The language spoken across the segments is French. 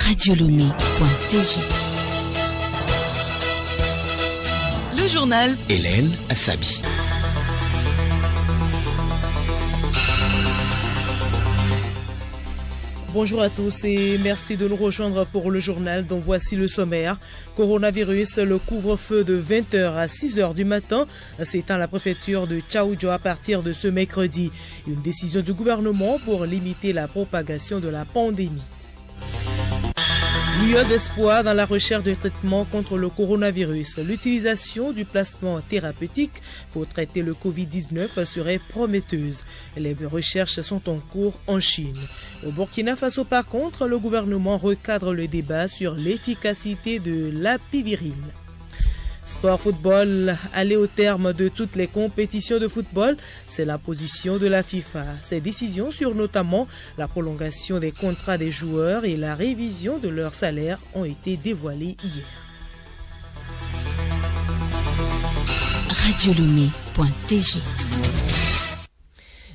radiolomé.tg. Le journal Hélène Assabi. Bonjour à tous et merci de nous rejoindre pour le journal dont voici le sommaire. Coronavirus, le couvre-feu de 20h à 6h du matin s'étend à la préfecture de Tchaoudjo à partir de ce mercredi. Une décision du gouvernement pour limiter la propagation de la pandémie. Lueur d'espoir dans la recherche de traitements contre le coronavirus. L'utilisation du plasma thérapeutique pour traiter le Covid-19 serait prometteuse. Les recherches sont en cours en Chine. Au Burkina Faso, par contre, le gouvernement recadre le débat sur l'efficacité de l'apivérine. Sport football, aller au terme de toutes les compétitions de football, c'est la position de la FIFA. Ces décisions sur notamment la prolongation des contrats des joueurs et la révision de leurs salaires ont été dévoilées hier. radiolomé.tg.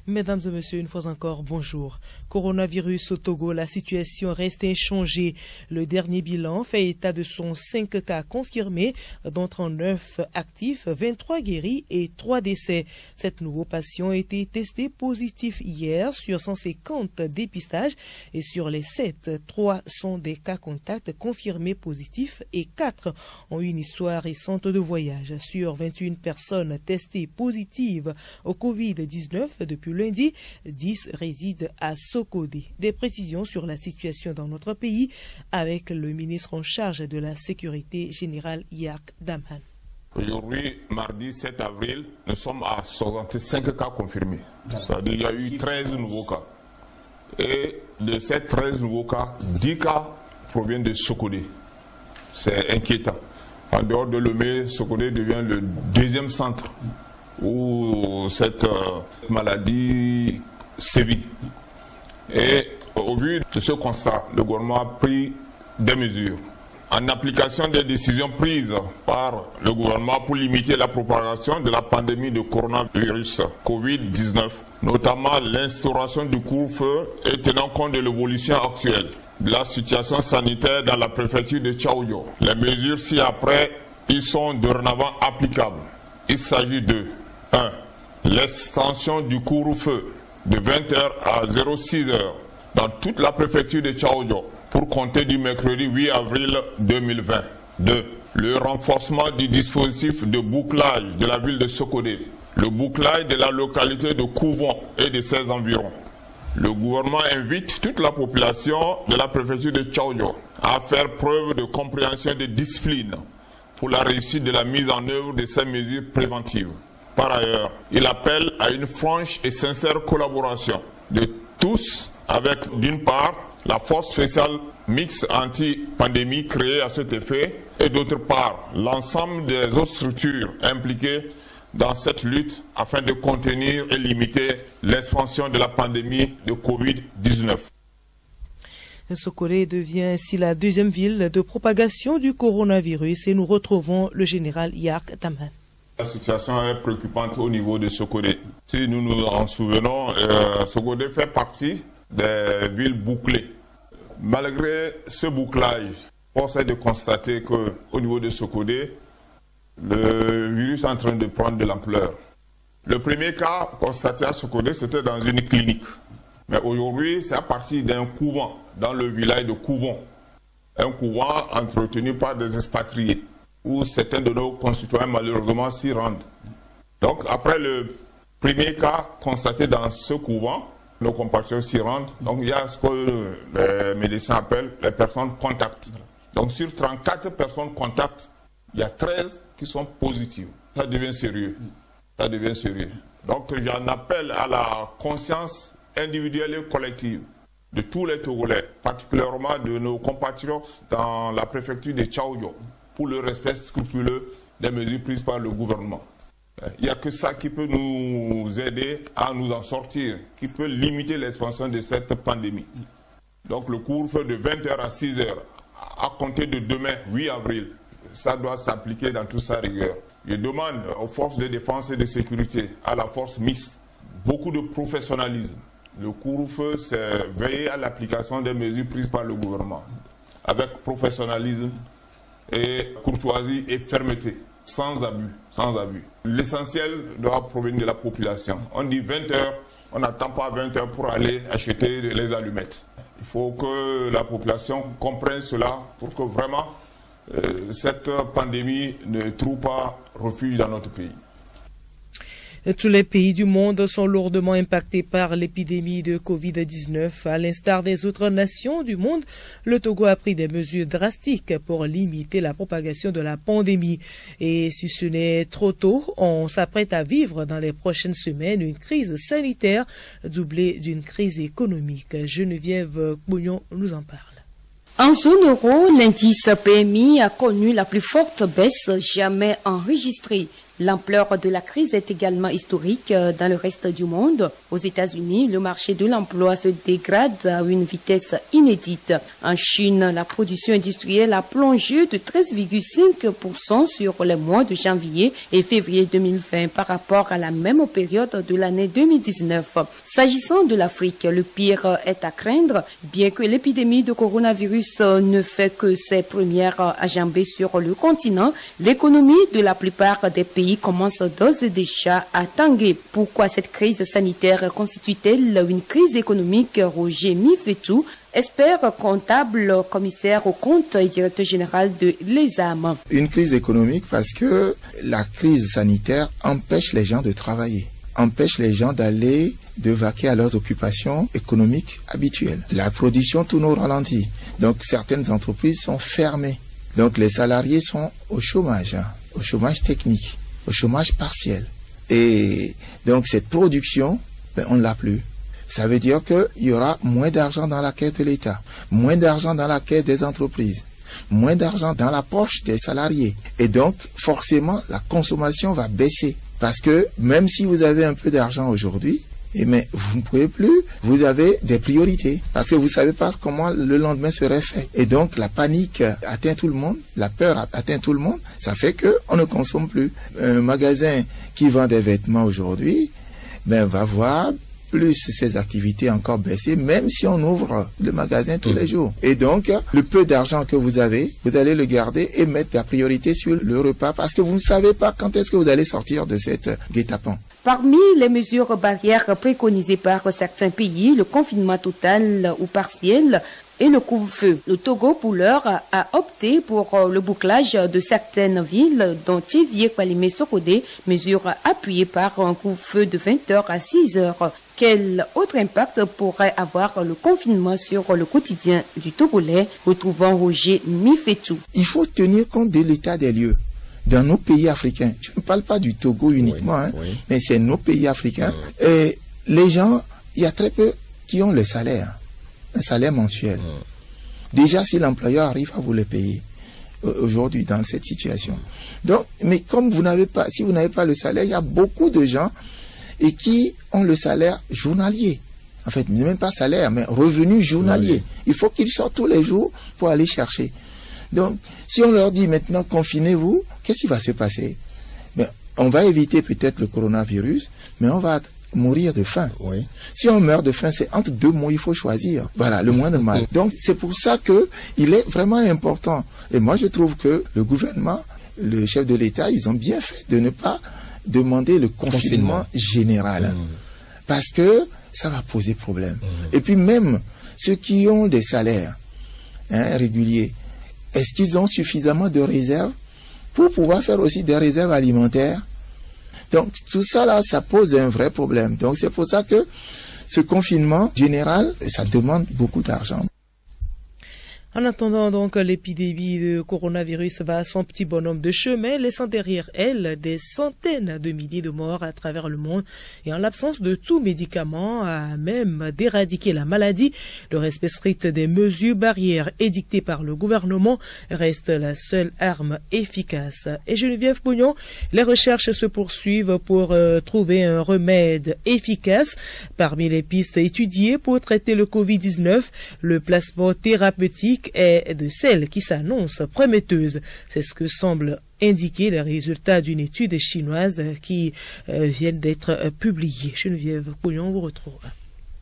Mesdames et messieurs, une fois encore, bonjour. Coronavirus au Togo, la situation reste inchangée. Le dernier bilan fait état de son 5 cas confirmés, dont 39 actifs, 23 guéris et 3 décès. 7 nouveaux patients ont été testés positifs hier sur 150 dépistages et sur les 7, 3 sont des cas contacts confirmés positifs et 4 ont une histoire récente de voyage. Sur 21 personnes testées positives au Covid-19 depuis lundi, 10 résident à Sokodé. Des précisions sur la situation dans notre pays avec le ministre en charge de la sécurité générale Yak Damhan. Aujourd'hui, mardi 7 avril, nous sommes à 65 cas confirmés. C'est-à-dire qu'il y a eu 13 nouveaux cas. Et de ces 13 nouveaux cas, 10 cas proviennent de Sokodé. C'est inquiétant. En dehors de Lomé, Sokodé devient le deuxième centre où cette maladie sévit. Et au vu de ce constat, le gouvernement a pris des mesures. En application des décisions prises par le gouvernement pour limiter la propagation de la pandémie de coronavirus Covid-19, notamment l'instauration du couvre-feu et tenant compte de l'évolution actuelle de la situation sanitaire dans la préfecture de Tchaoudjo. Les mesures ci-après, ils sont dorénavant applicables. Il s'agit de 1. L'extension du couvre-feu de 20h à 06h dans toute la préfecture de Tchaoudjo pour compter du mercredi 8 avril 2020. 2. Le renforcement du dispositif de bouclage de la ville de Sokodé. Le bouclage de la localité de Kouvon et de ses environs. Le gouvernement invite toute la population de la préfecture de Tchaoudjo à faire preuve de compréhension et de discipline pour la réussite de la mise en œuvre de ces mesures préventives. Par ailleurs, il appelle à une franche et sincère collaboration de tous avec, d'une part, la force spéciale mixte anti-pandémie créée à cet effet et d'autre part, l'ensemble des autres structures impliquées dans cette lutte afin de contenir et limiter l'expansion de la pandémie de Covid-19. Sokodé devient ainsi la deuxième ville de propagation du coronavirus et nous retrouvons le général Yak Damhan. La situation est préoccupante au niveau de Sokodé. Si nous nous en souvenons, Sokodé fait partie des villes bouclées. Malgré ce bouclage, force est de constater qu'au niveau de Sokodé, le virus est en train de prendre de l'ampleur. Le premier cas constaté à Sokodé, c'était dans une clinique. Mais aujourd'hui, c'est à partir d'un couvent, dans le village de Kouvon. Un couvent entretenu par des expatriés, où certains de nos concitoyens malheureusement s'y rendent. Donc après le premier cas constaté dans ce couvent, nos compatriotes s'y rendent. Donc il y a ce que les médecins appellent les personnes contacts. Donc sur 34 personnes contacts, il y a 13 qui sont positives. Ça devient sérieux. Ça devient sérieux. Donc j'en appelle à la conscience individuelle et collective de tous les Togolais, particulièrement de nos compatriotes dans la préfecture de Tchaoudjo, pour le respect scrupuleux des mesures prises par le gouvernement. Il n'y a que ça qui peut nous aider à nous en sortir, qui peut limiter l'expansion de cette pandémie. Donc le couvre-feu de 20h à 6h, à compter de demain, 8 avril, ça doit s'appliquer dans toute sa rigueur. Je demande aux forces de défense et de sécurité, à la force mixte, beaucoup de professionnalisme. Le couvre-feu, c'est veiller à l'application des mesures prises par le gouvernement. avec professionnalisme et courtoisie et fermeté, sans abus, sans abus. L'essentiel doit provenir de la population. On dit 20 heures, on n'attend pas 20 heures pour aller acheter les allumettes. Il faut que la population comprenne cela pour que vraiment cette pandémie ne trouve pas refuge dans notre pays. Tous les pays du monde sont lourdement impactés par l'épidémie de Covid-19. À l'instar des autres nations du monde, le Togo a pris des mesures drastiques pour limiter la propagation de la pandémie. Et si ce n'est trop tôt, on s'apprête à vivre dans les prochaines semaines une crise sanitaire doublée d'une crise économique. Geneviève Bouillon nous en parle. En zone euro, l'indice PMI a connu la plus forte baisse jamais enregistrée. L'ampleur de la crise est également historique dans le reste du monde. Aux États-Unis, le marché de l'emploi se dégrade à une vitesse inédite. En Chine, la production industrielle a plongé de 13,5% sur les mois de janvier et février 2020 par rapport à la même période de l'année 2019. S'agissant de l'Afrique, le pire est à craindre, bien que l'épidémie de coronavirus ne fait que ses premières enjambées sur le continent. L'économie de la plupart des pays commence d'ores et déjà à tanguer. Pourquoi cette crise sanitaire constitue-t-elle une crise économique? Roger Mifetou, expert comptable, commissaire aux comptes et directeur général de l'ESAM. Une crise économique parce que la crise sanitaire empêche les gens de travailler, empêche les gens de vaquer à leurs occupations économiques habituelles. La production tourne au ralenti. Donc certaines entreprises sont fermées. Donc les salariés sont au chômage technique, au chômage partiel. Et donc cette production, on ne l'a plus. Ça veut dire qu'il y aura moins d'argent dans la caisse de l'État, moins d'argent dans la caisse des entreprises, moins d'argent dans la poche des salariés. Et donc, forcément, la consommation va baisser. Parce que même si vous avez un peu d'argent aujourd'hui, mais vous ne pouvez plus, vous avez des priorités. Parce que vous ne savez pas comment le lendemain serait fait. Et donc, la panique atteint tout le monde, la peur atteint tout le monde. Ça fait qu'on ne consomme plus. Un magasin qui vend des vêtements aujourd'hui, va voir plus ses activités encore baisser, même si on ouvre le magasin tous les jours. Et donc, le peu d'argent que vous avez, vous allez le garder et mettre la priorité sur le repas parce que vous ne savez pas quand est-ce que vous allez sortir de cette guet-apens. Parmi les mesures barrières préconisées par certains pays, le confinement total ou partiel et le couvre-feu. Le Togo, pour l'heure, a opté pour le bouclage de certaines villes, dont Tivié, Kwalimé, Sokodé, mesure appuyée par un couvre-feu de 20h à 6h. Quel autre impact pourrait avoir le confinement sur le quotidien du Togolais? Retrouvons Roger Mifetou. Il faut tenir compte de l'état des lieux. Dans nos pays africains, je ne parle pas du Togo uniquement, mais c'est nos pays africains. Et les gens, il y a très peu qui ont le salaire, un salaire mensuel. Déjà, si l'employeur arrive à vous le payer aujourd'hui dans cette situation. Donc, mais comme vous n'avez pas, si vous n'avez pas le salaire, il y a beaucoup de gens et qui ont le salaire journalier. En fait, même pas salaire, mais revenu journalier. Il faut qu'ils sortent tous les jours pour aller chercher. Donc, si on leur dit maintenant confinez-vous, qu'est-ce qui va se passer? On va éviter peut-être le coronavirus, mais on va mourir de faim. Si on meurt de faim, c'est entre deux mots, il faut choisir. Voilà, le moindre mal. Donc, c'est pour ça qu'il est vraiment important. Et moi, je trouve que le gouvernement, le chef de l'État, ils ont bien fait de ne pas demander le confinement général. Parce que ça va poser problème. Et puis même, ceux qui ont des salaires réguliers, est-ce qu'ils ont suffisamment de réserves pour pouvoir faire aussi des réserves alimentaires? Donc tout ça là, ça pose un vrai problème. Donc c'est pour ça que ce confinement général, ça demande beaucoup d'argent. En attendant donc l'épidémie de coronavirus va à son petit bonhomme de chemin, laissant derrière elle des centaines de milliers de morts à travers le monde et en l'absence de tout médicament à même d'éradiquer la maladie, le respect strict des mesures barrières édictées par le gouvernement reste la seule arme efficace. Et Geneviève Bouillon, les recherches se poursuivent pour trouver un remède efficace. Parmi les pistes étudiées pour traiter le Covid-19, le plasma thérapeutique est de celles qui s'annoncent prometteuses. C'est ce que semble indiquer les résultats d'une étude chinoise qui viennent d'être publiés. Geneviève Bouillon vous retrouve.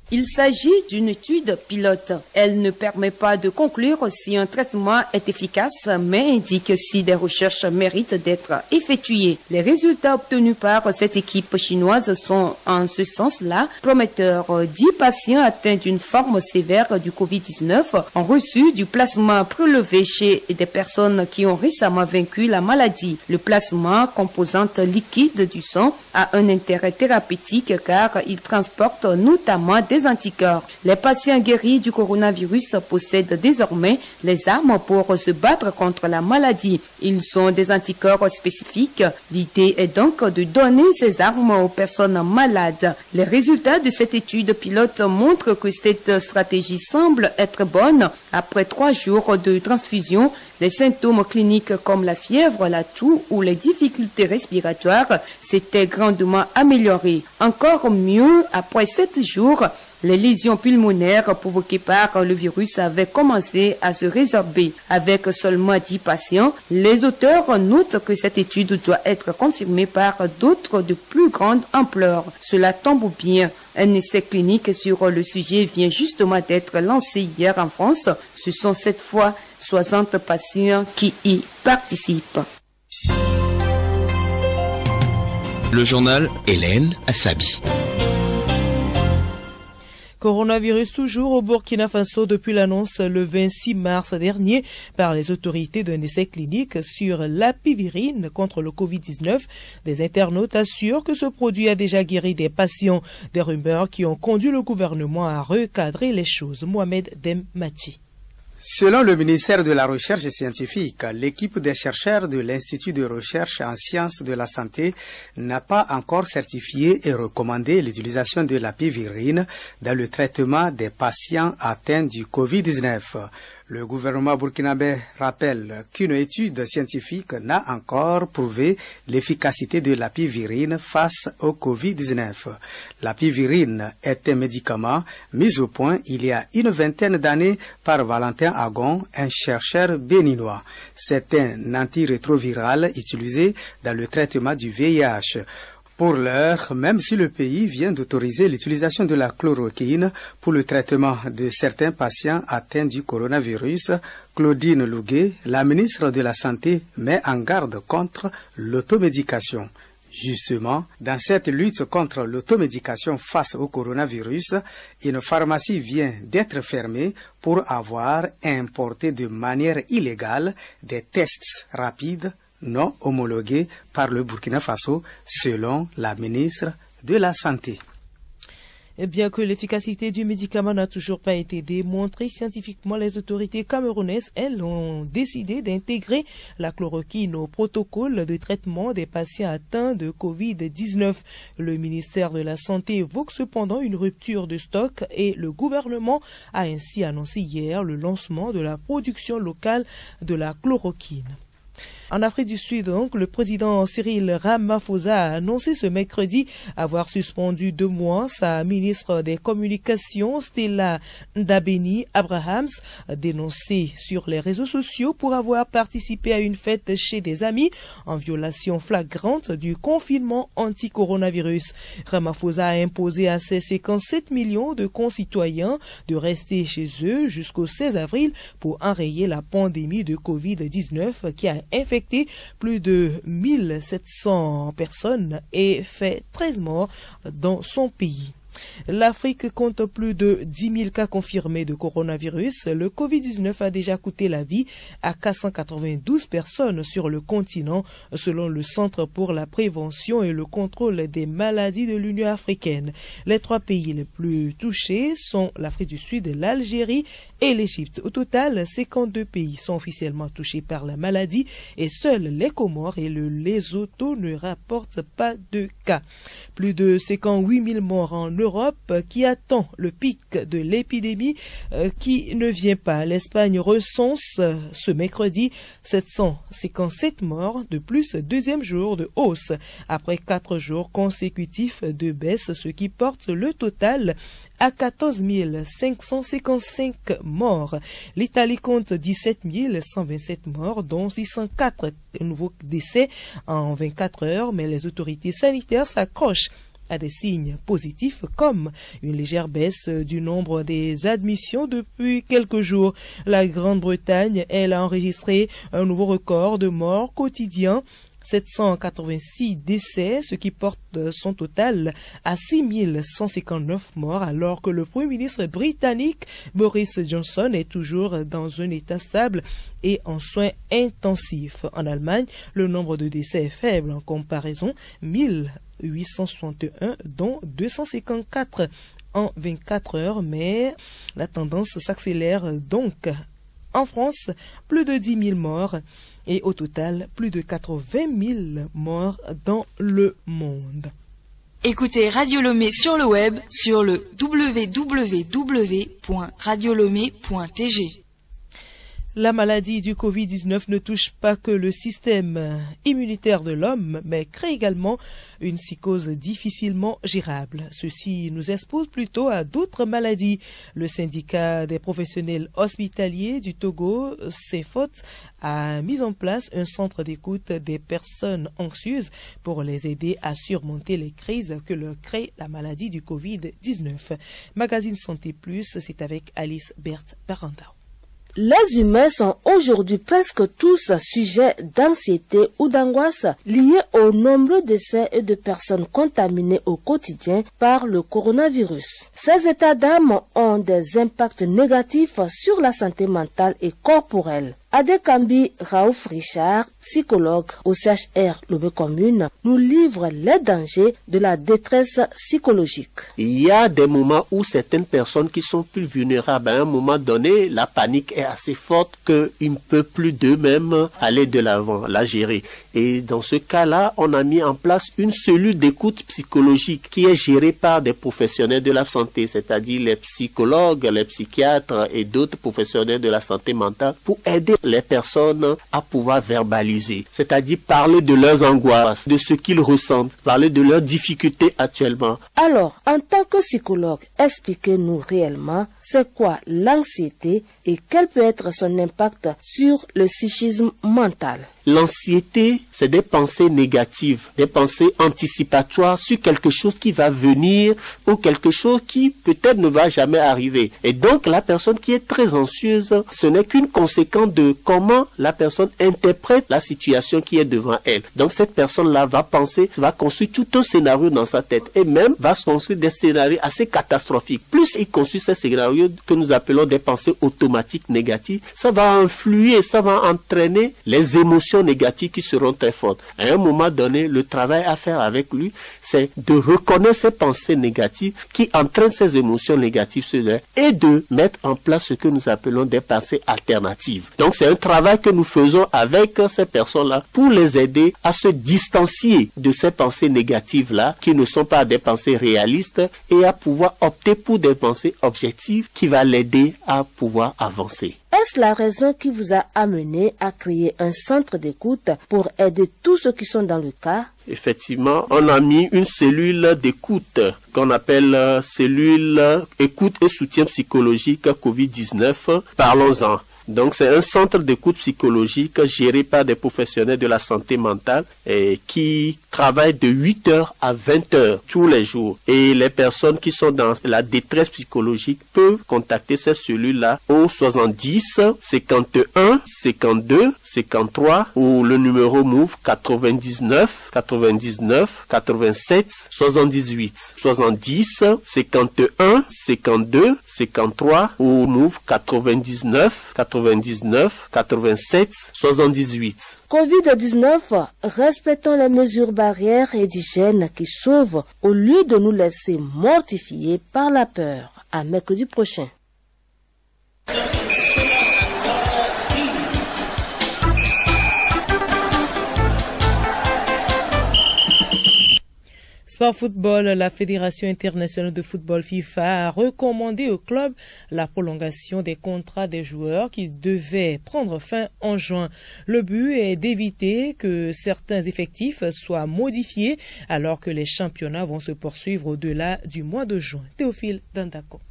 Il s'agit d'une étude pilote. Elle ne permet pas de conclure si un traitement est efficace, mais indique si des recherches méritent d'être effectuées. Les résultats obtenus par cette équipe chinoise sont en ce sens-là prometteurs. 10 patients atteints d'une forme sévère du Covid-19 ont reçu du plasma prélevé chez des personnes qui ont récemment vaincu la maladie. Le plasma, composante liquide du sang, a un intérêt thérapeutique car il transporte notamment des anticorps. Les patients guéris du coronavirus possèdent désormais les armes pour se battre contre la maladie. Ils sont des anticorps spécifiques. L'idée est donc de donner ces armes aux personnes malades. Les résultats de cette étude pilote montrent que cette stratégie semble être bonne. Après 3 jours de transfusion, les symptômes cliniques comme la fièvre, la toux ou les difficultés respiratoires s'étaient grandement améliorés. Encore mieux, après 7 jours, les lésions pulmonaires provoquées par le virus avaient commencé à se résorber. Avec seulement 10 patients, les auteurs notent que cette étude doit être confirmée par d'autres de plus grande ampleur. Cela tombe bien. Un essai clinique sur le sujet vient justement d'être lancé hier en France. Ce sont cette fois 60 patients qui y participent. Le journal Hélène Assabi. Coronavirus toujours au Burkina Faso depuis l'annonce le 26 mars dernier par les autorités d'un essai clinique sur l'apivirine contre le Covid-19. Des internautes assurent que ce produit a déjà guéri des patients. Des rumeurs qui ont conduit le gouvernement à recadrer les choses. Mohamed Demmati. Selon le ministère de la Recherche scientifique, l'équipe des chercheurs de l'Institut de recherche en sciences de la santé n'a pas encore certifié et recommandé l'utilisation de l'apivirine dans le traitement des patients atteints du Covid-19. Le gouvernement burkinabé rappelle qu'une étude scientifique n'a encore prouvé l'efficacité de l'apivirine face au Covid-19. L'apivirine est un médicament mis au point il y a une vingtaine d'années par Valentin Agon, un chercheur béninois. C'est un antirétroviral utilisé dans le traitement du VIH. Pour l'heure, même si le pays vient d'autoriser l'utilisation de la chloroquine pour le traitement de certains patients atteints du coronavirus, Claudine Louguet, la ministre de la Santé, met en garde contre l'automédication. Justement, dans cette lutte contre l'automédication face au coronavirus, une pharmacie vient d'être fermée pour avoir importé de manière illégale des tests rapides non homologués par le Burkina Faso, selon la ministre de la Santé. Et bien que l'efficacité du médicament n'a toujours pas été démontrée scientifiquement, les autorités camerounaises, elles, ont décidé d'intégrer la chloroquine au protocole de traitement des patients atteints de Covid-19. Le ministère de la Santé évoque cependant une rupture de stock et le gouvernement a ainsi annoncé hier le lancement de la production locale de la chloroquine. En Afrique du Sud, donc, le président Cyril Ramaphosa a annoncé ce mercredi avoir suspendu 2 mois sa ministre des Communications, Stella Ndabeni Abrahams, dénoncée sur les réseaux sociaux pour avoir participé à une fête chez des amis en violation flagrante du confinement anti-coronavirus. Ramaphosa a imposé à ses 57 millions de concitoyens de rester chez eux jusqu'au 16 avril pour enrayer la pandémie de Covid-19 qui a infecté plus de 1700 personnes et fait 13 morts dans son pays. L'Afrique compte plus de 10 000 cas confirmés de coronavirus. Le Covid-19 a déjà coûté la vie à 492 personnes sur le continent, selon le Centre pour la prévention et le contrôle des maladies de l'Union africaine. Les 3 pays les plus touchés sont l'Afrique du Sud, l'Algérie et l'Égypte. Au total, 52 pays sont officiellement touchés par la maladie et seuls les Comores et le Lesotho ne rapportent pas de cas. Plus de 58 000 morts en Europe qui attend le pic de l'épidémie qui ne vient pas. L'Espagne recense ce mercredi 757 morts de plus, 2e jour de hausse après 4 jours consécutifs de baisse, ce qui porte le total à 14 555 morts. L'Italie compte 17 127 morts, dont 604 nouveaux décès en 24 heures, mais les autorités sanitaires s'accrochent à des signes positifs comme une légère baisse du nombre des admissions depuis quelques jours. La Grande-Bretagne, elle, a enregistré un nouveau record de morts quotidiens, 786 décès, ce qui porte son total à 6159 morts, alors que le Premier ministre britannique Boris Johnson est toujours dans un état stable et en soins intensifs. En Allemagne, le nombre de décès est faible en comparaison, 1861, dont 254 en 24 heures, mais la tendance s'accélère donc. En France, plus de 10 000 morts et au total, plus de 80 000 morts dans le monde. Écoutez Radio Lomé sur le web sur le www.radiolomé.tg. La maladie du Covid-19 ne touche pas que le système immunitaire de l'homme, mais crée également une psychose difficilement gérable. Ceci nous expose plutôt à d'autres maladies. Le syndicat des professionnels hospitaliers du Togo, CEFOT, a mis en place un centre d'écoute des personnes anxieuses pour les aider à surmonter les crises que leur crée la maladie du Covid-19. Magazine Santé Plus, c'est avec Alice Berthe Baranda. Les humains sont aujourd'hui presque tous sujets d'anxiété ou d'angoisse liés aux nombreux décès de personnes contaminées au quotidien par le coronavirus. Ces états d'âme ont des impacts négatifs sur la santé mentale et corporelle. Adekambi Raouf Richard, psychologue au CHR Lomé Commune, nous livre les dangers de la détresse psychologique. Il y a des moments où certaines personnes qui sont plus vulnérables, à un moment donné, la panique est assez forte qu'ils ne peuvent plus d'eux-mêmes aller de l'avant, la gérer. Et dans ce cas-là, on a mis en place une cellule d'écoute psychologique qui est gérée par des professionnels de la santé, c'est-à-dire les psychologues, les psychiatres et d'autres professionnels de la santé mentale pour aider les personnes à pouvoir verbaliser, c'est-à-dire parler de leurs angoisses, de ce qu'ils ressentent, parler de leurs difficultés actuellement. Alors, en tant que psychologue, expliquez-nous réellement c'est quoi l'anxiété et quel peut être son impact sur le psychisme mental. L'anxiété, c'est des pensées négatives, des pensées anticipatoires sur quelque chose qui va venir ou quelque chose qui peut-être ne va jamais arriver. Et donc, la personne qui est très anxieuse, ce n'est qu'une conséquence de comment la personne interprète la situation qui est devant elle. Donc, cette personne-là va penser, va construire tout un scénario dans sa tête et même va construire des scénarios assez catastrophiques. Plus il construit ces scénarios que nous appelons des pensées automatiques négatives, ça va influer, ça va entraîner les émotions négatives qui seront très fortes. À un moment donné, le travail à faire avec lui, c'est de reconnaître ces pensées négatives qui entraînent ces émotions négatives et de mettre en place ce que nous appelons des pensées alternatives. Donc, c'est un travail que nous faisons avec ces personnes-là pour les aider à se distancier de ces pensées négatives-là qui ne sont pas des pensées réalistes et à pouvoir opter pour des pensées objectives qui va l'aider à pouvoir avancer. Est-ce la raison qui vous a amené à créer un centre d'écoute pour aider tous ceux qui sont dans le cas? Effectivement, on a mis une cellule d'écoute qu'on appelle cellule écoute et soutien psychologique COVID-19. Parlons-en. Donc, c'est un centre d'écoute psychologique géré par des professionnels de la santé mentale et qui travaillent de 8h à 20h tous les jours. Et les personnes qui sont dans la détresse psychologique peuvent contacter ces cellules-là au 70 51 52 53 ou le numéro MOVE 99 99 87 78 70 51 52 53 ou MOVE 99 99 87 78. Covid-19, respectons les mesures barrières et d'hygiène qui sauvent au lieu de nous laisser mortifier par la peur. À mercredi prochain. Sport football, la Fédération internationale de football FIFA a recommandé au club la prolongation des contrats des joueurs qui devaient prendre fin en juin. Le but est d'éviter que certains effectifs soient modifiés alors que les championnats vont se poursuivre au-delà du mois de juin. Théophile Dandako.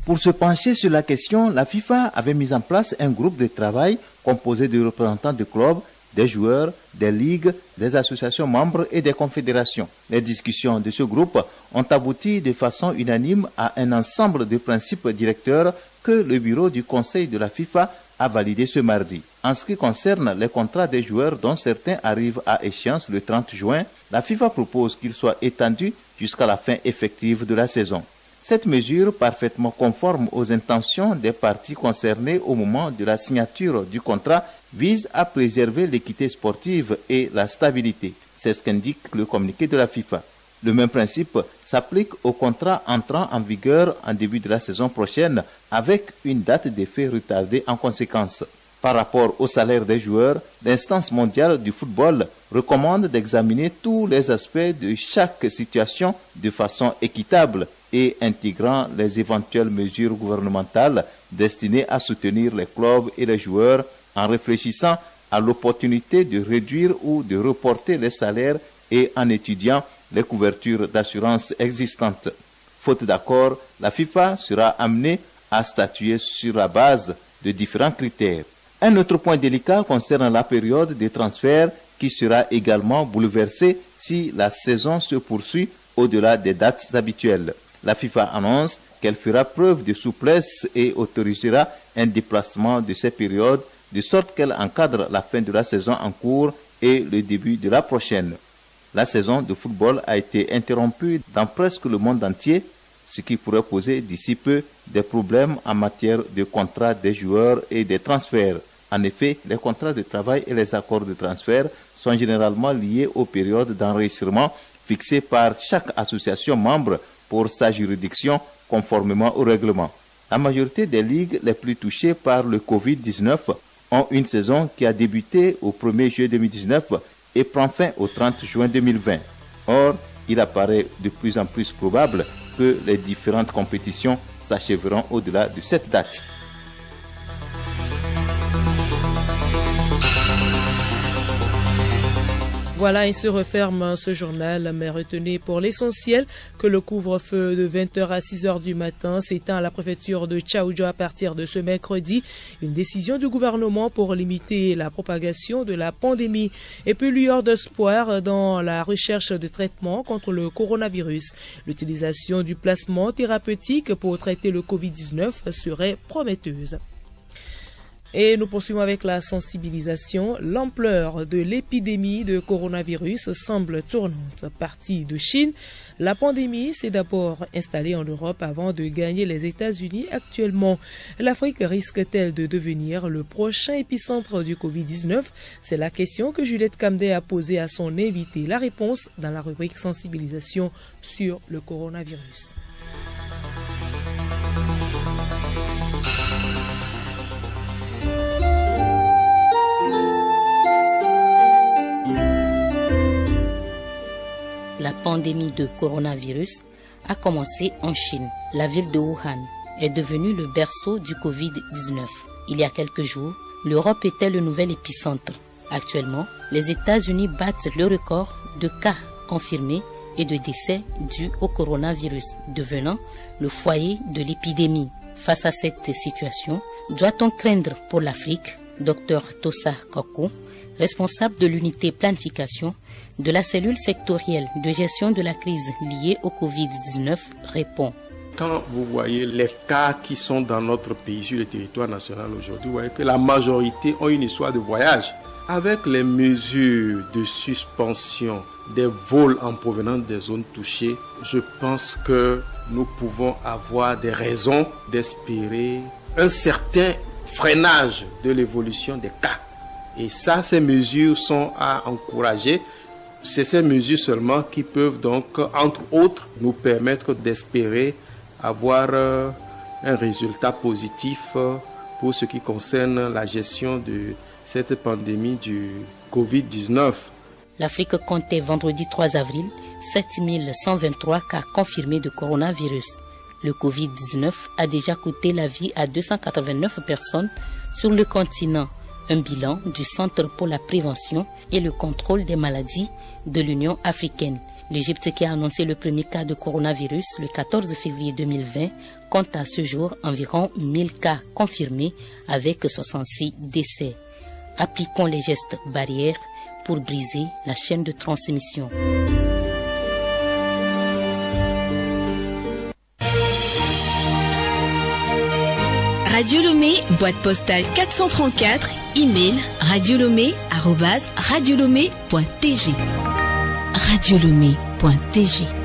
Pour se pencher sur la question, la FIFA avait mis en place un groupe de travail composé de représentants de clubs, des joueurs, des ligues, des associations membres et des confédérations. Les discussions de ce groupe ont abouti de façon unanime à un ensemble de principes directeurs que le bureau du Conseil de la FIFA a validé ce mardi. En ce qui concerne les contrats des joueurs dont certains arrivent à échéance le 30 juin, la FIFA propose qu'ils soient étendus jusqu'à la fin effective de la saison. Cette mesure, parfaitement conforme aux intentions des parties concernées au moment de la signature du contrat, vise à préserver l'équité sportive et la stabilité. C'est ce qu'indique le communiqué de la FIFA. Le même principe s'applique aux contrats entrant en vigueur en début de la saison prochaine avec une date d'effet retardée en conséquence. Par rapport au salaire des joueurs, l'instance mondiale du football recommande d'examiner tous les aspects de chaque situation de façon équitable et intégrant les éventuelles mesures gouvernementales destinées à soutenir les clubs et les joueurs en réfléchissant à l'opportunité de réduire ou de reporter les salaires et en étudiant les couvertures d'assurance existantes. Faute d'accord, la FIFA sera amenée à statuer sur la base de différents critères. Un autre point délicat concerne la période de transfert qui sera également bouleversée si la saison se poursuit au-delà des dates habituelles. La FIFA annonce qu'elle fera preuve de souplesse et autorisera un déplacement de ces périodes de sorte qu'elle encadre la fin de la saison en cours et le début de la prochaine. La saison de football a été interrompue dans presque le monde entier, ce qui pourrait poser d'ici peu des problèmes en matière de contrats des joueurs et des transferts. En effet, les contrats de travail et les accords de transfert sont généralement liés aux périodes d'enregistrement fixées par chaque association membre pour sa juridiction conformément au règlement. La majorité des ligues les plus touchées par le Covid-19 ont une saison qui a débuté au 1er juillet 2019 et prend fin au 30 juin 2020. Or, il apparaît de plus en plus probable que les différentes compétitions s'achèveront au-delà de cette date. Voilà, il se referme ce journal, mais retenez pour l'essentiel que le couvre-feu de 20h à 6h du matin s'éteint à la préfecture de Tchaoudjo à partir de ce mercredi. Une décision du gouvernement pour limiter la propagation de la pandémie. Et puis lueur d'espoir dans la recherche de traitement contre le coronavirus. L'utilisation du plasma thérapeutique pour traiter le Covid-19 serait prometteuse. Et nous poursuivons avec la sensibilisation. L'ampleur de l'épidémie de coronavirus semble tournante. Partie de Chine, la pandémie s'est d'abord installée en Europe avant de gagner les États-Unis. Actuellement, l'Afrique risque-t-elle de devenir le prochain épicentre du Covid-19? C'est la question que Juliette Kamdé a posée à son invité. La réponse dans la rubrique sensibilisation sur le coronavirus. La pandémie de coronavirus a commencé en Chine. La ville de Wuhan est devenue le berceau du Covid-19. Il y a quelques jours, l'Europe était le nouvel épicentre. Actuellement, les États-Unis battent le record de cas confirmés et de décès dus au coronavirus, devenant le foyer de l'épidémie. Face à cette situation, doit-on craindre pour l'Afrique? Dr Tosa Koko, responsable de l'unité planification de la cellule sectorielle de gestion de la crise liée au Covid-19, répond. Quand vous voyez les cas qui sont dans notre pays sur le territoire national aujourd'hui, vous voyez que la majorité ont une histoire de voyage. Avec les mesures de suspension des vols en provenance des zones touchées, je pense que nous pouvons avoir des raisons d'espérer un certain freinage de l'évolution des cas. Et ça, ces mesures sont à encourager. C'est ces mesures seulement qui peuvent donc, entre autres, nous permettre d'espérer avoir un résultat positif pour ce qui concerne la gestion de cette pandémie du Covid-19. L'Afrique comptait vendredi 3 avril 7123 cas confirmés de coronavirus. Le Covid-19 a déjà coûté la vie à 289 personnes sur le continent. Un bilan du Centre pour la prévention et le contrôle des maladies de l'Union africaine. L'Égypte, qui a annoncé le premier cas de coronavirus le 14 février 2020, compte à ce jour environ 1000 cas confirmés avec 66 décès. Appliquons les gestes barrières pour briser la chaîne de transmission. Radio Lomé, boîte postale 434, email radiolomé@radiolomé.tg. Radiolomé.tg